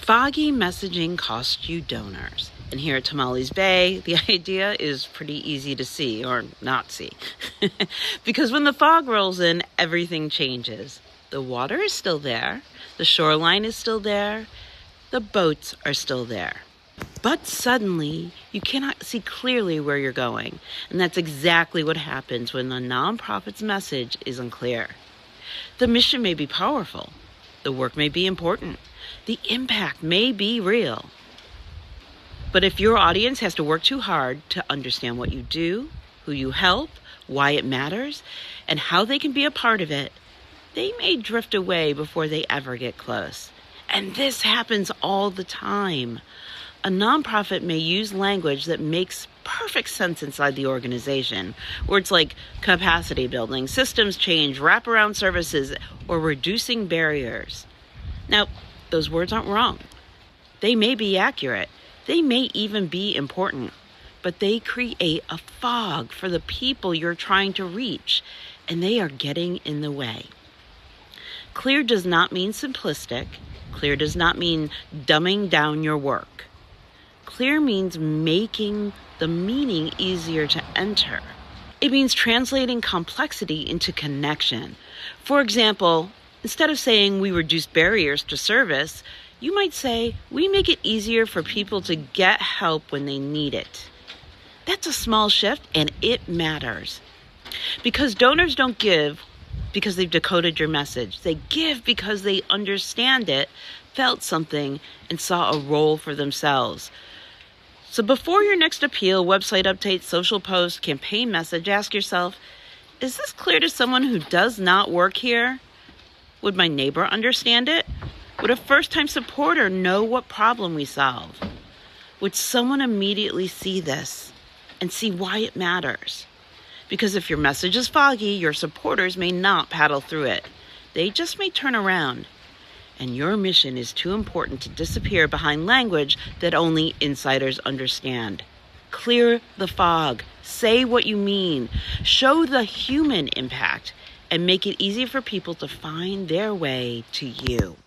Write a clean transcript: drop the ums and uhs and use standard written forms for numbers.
Foggy messaging costs you donors. And here at Tamales Bay, the idea is pretty easy to see or not see. Because when the fog rolls in, everything changes. The water is still there. The shoreline is still there. The boats are still there. But suddenly, you cannot see clearly where you're going. And that's exactly what happens when the nonprofit's message is unclear. The mission may be powerful. The work may be important. The impact may be real. But if your audience has to work too hard to understand what you do, who you help, why it matters, and how they can be a part of it, they may drift away before they ever get close. And this happens all the time. A nonprofit may use language that makes perfect sense inside the organization. Words like capacity building, systems change, wraparound services, or reducing barriers. Now, those words aren't wrong. They may be accurate. They may even be important. But they create a fog for the people you're trying to reach, and they are getting in the way. Clear does not mean simplistic. Clear does not mean dumbing down your work. Clear means making the meaning easier to enter. It means translating complexity into connection. For example, instead of saying we reduce barriers to service, you might say we make it easier for people to get help when they need it. That's a small shift, and it matters. Because donors don't give because they've decoded your message. They give because they understand it, felt something, and saw a role for themselves. So before your next appeal, website update, social post, campaign message, ask yourself, is this clear to someone who does not work here? Would my neighbor understand it? Would a first-time supporter know what problem we solve? Would someone immediately see this and see why it matters? Because if your message is foggy, your supporters may not paddle through it. They just may turn around. And your mission is too important to disappear behind language that only insiders understand. Clear the fog. Say what you mean. Show the human impact. And make it easy for people to find their way to you.